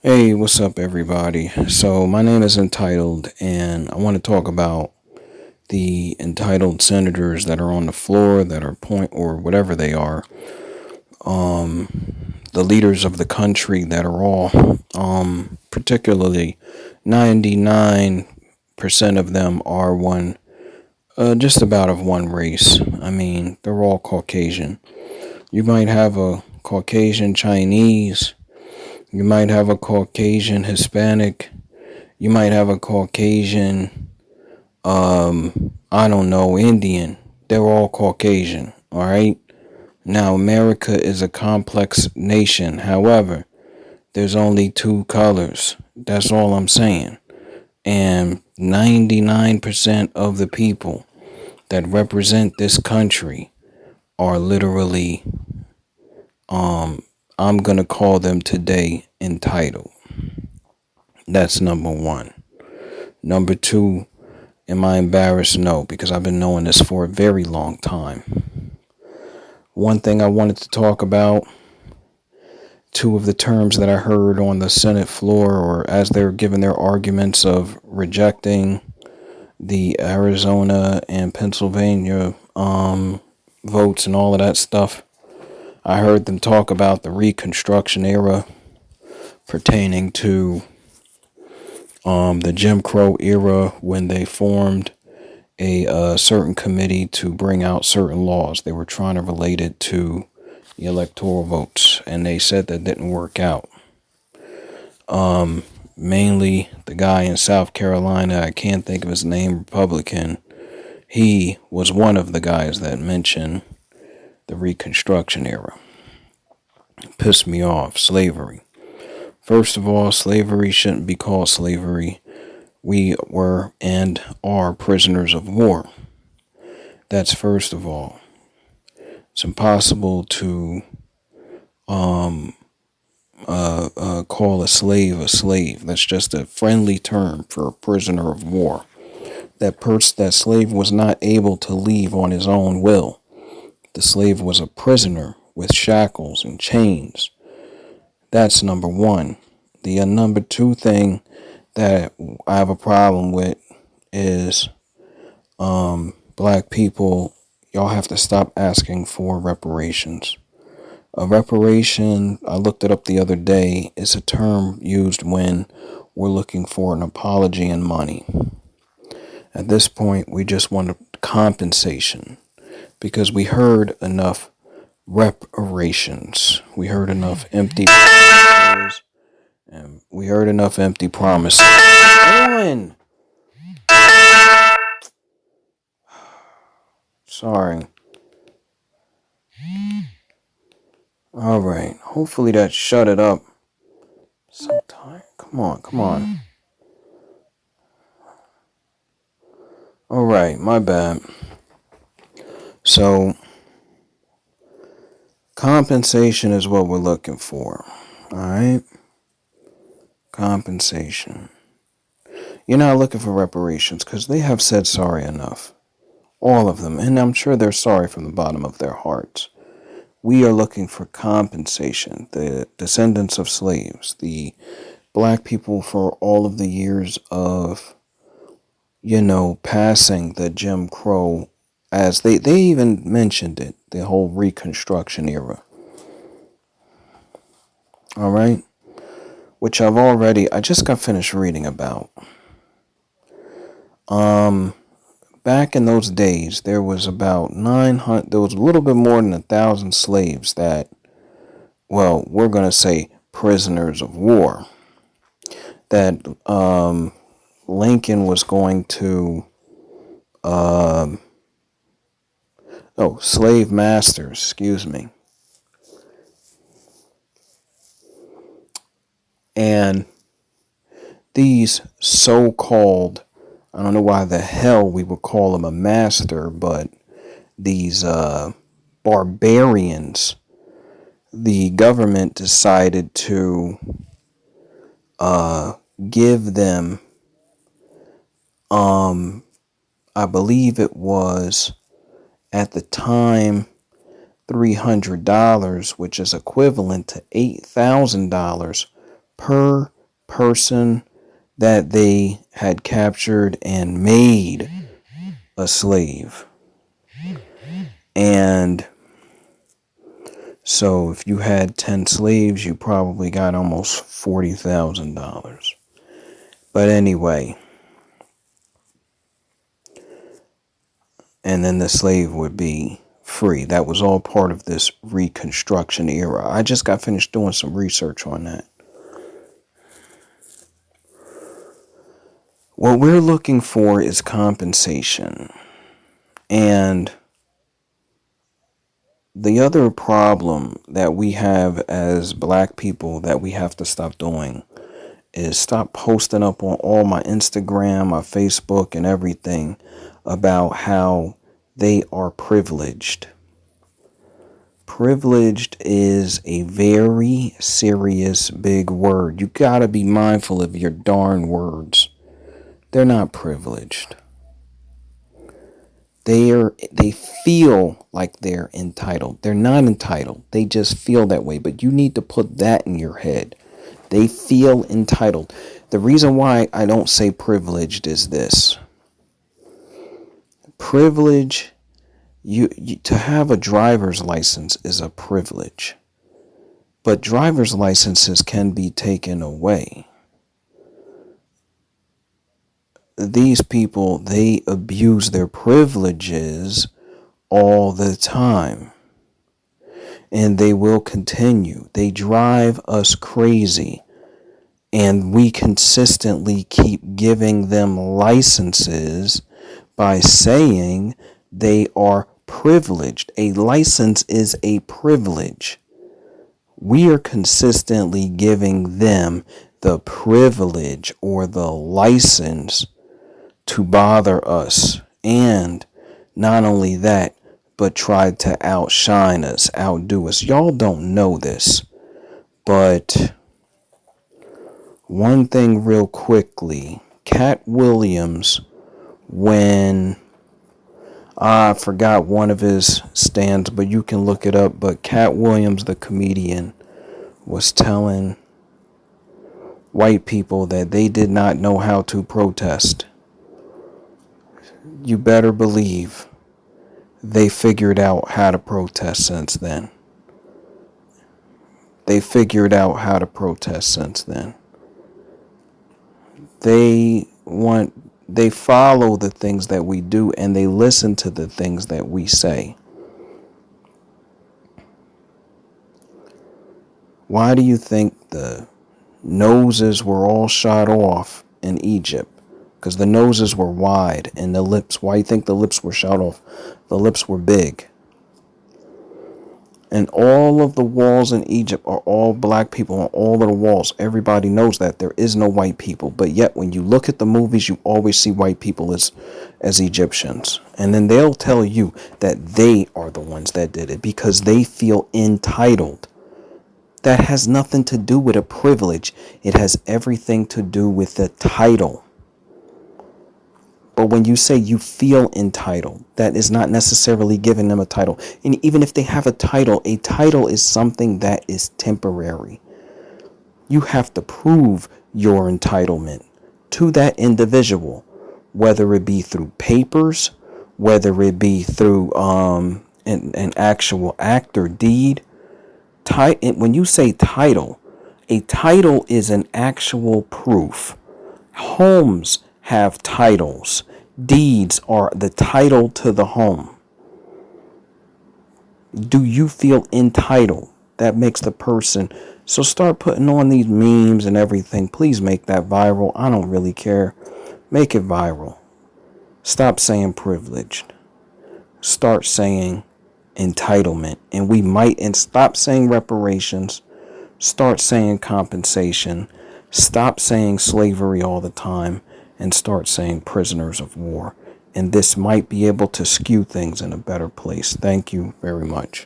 Hey, what's up, everybody? So, my name is Entitled, and I want to talk about the entitled senators that are on the floor that are point or whatever they are, the leaders of the country that are all, particularly 99% of them are just about of one race. I mean, they're all Caucasian. You might have a Caucasian Chinese, you might have a Caucasian Hispanic. You might have a Caucasian, I don't know, Indian. They're all Caucasian, all right? Now, America is a complex nation. However, there's only two colors. That's all I'm saying. And 99% of the people that represent this country are literally, I'm going to call them today entitled. That's number one. Number two, am I embarrassed? No, because I've been knowing this for a very long time. One thing I wanted to talk about, two of the terms that I heard on the Senate floor, or as they were giving their arguments of rejecting the Arizona and Pennsylvania votes and all of that stuff. I heard them talk about the Reconstruction era pertaining to the Jim Crow era when they formed a certain committee to bring out certain laws. They were trying to relate it to the electoral votes, and they said that didn't work out. Mainly the guy in South Carolina, I can't think of his name, Republican, he was one of the guys that mentioned the Reconstruction era. Pissed me off. Slavery. First of all, slavery shouldn't be called slavery. We were and are prisoners of war. That's first of all. It's impossible to call a slave a slave. That's just a friendly term for a prisoner of war. That slave was not able to leave on his own will. The slave was a prisoner with shackles and chains. That's number one. The number two thing that I have a problem with is black people, y'all have to stop asking for reparations. A reparation, I looked it up the other day, is a term used when we're looking for an apology and money. At this point, we just want compensation because we heard enough reparations. We heard enough empty promises, and we heard enough empty promises. On. Sorry. All right. Hopefully that shut it up. So tired. Come on. All right, my bad. So, compensation is what we're looking for. All right? Compensation. You're not looking for reparations because they have said sorry enough. All of them. And I'm sure they're sorry from the bottom of their hearts. We are looking for compensation. The descendants of slaves, the black people for all of the years of, passing the Jim Crow, as they even mentioned it, the whole Reconstruction era. All right? Which I just got finished reading about. Back in those days, there was about 900, there was a little bit more than 1,000 slaves that, well, we're going to say prisoners of war, that Lincoln was going to, slave masters, excuse me. And these so-called, I don't know why the hell we would call them a master, but these barbarians, the government decided to give them, I believe it was at the time $300, which is equivalent to $8,000 per person that they had captured and made a slave. And so if you had 10 slaves, you probably got almost $40,000. But anyway, and then the slave would be free. That was all part of this Reconstruction era. I just got finished doing some research on that. What we're looking for is compensation. And the other problem that we have as black people that we have to stop doing is stop posting up on all my Instagram, my Facebook, and everything about how they are privileged. Privileged is a very serious, big word. You gotta be mindful of your darn words. They're not privileged. They feel like they're entitled. They're not entitled. They just feel that way. But you need to put that in your head. They feel entitled. The reason why I don't say privileged is this. Privilege, you to have a driver's license is a privilege. But driver's licenses can be taken away. These people, they abuse their privileges all the time. And they will continue. They drive us crazy. And we consistently keep giving them licenses by saying they are privileged. A license is a privilege. We are consistently giving them the privilege or the license to bother us, and not only that, but try to outshine us, outdo us. Y'all don't know this, but one thing real quickly, Cat Williams, when I forgot one of his stands, but you can look it up, but Cat Williams, the comedian, was telling white people that they did not know how to protest. You better believe they figured out how to protest since then. They figured out how to protest since then. They follow the things that we do, and they listen to the things that we say. Why do you think the noses were all shot off in Egypt? Because the noses were wide and the lips, why do you think the lips were shot off? The lips were big. And all of the walls in Egypt are all black people on all of the walls. Everybody knows that there is no white people. But yet when you look at the movies, you always see white people as Egyptians. And then they'll tell you that they are the ones that did it because they feel entitled. That has nothing to do with a privilege. It has everything to do with the title. But when you say you feel entitled, that is not necessarily giving them a title. And even if they have a title is something that is temporary. You have to prove your entitlement to that individual, whether it be through papers, whether it be through an actual act or deed. When you say title, a title is an actual proof. Homes have titles. Deeds are the title to the home. Do you feel entitled? That makes the person. So start putting on these memes and everything. Please make that viral. I don't really care. Make it viral. Stop saying privileged. Start saying entitlement. And stop saying reparations. Start saying compensation. Stop saying slavery all the time. And start saying prisoners of war. And this might be able to skew things in a better place. Thank you very much.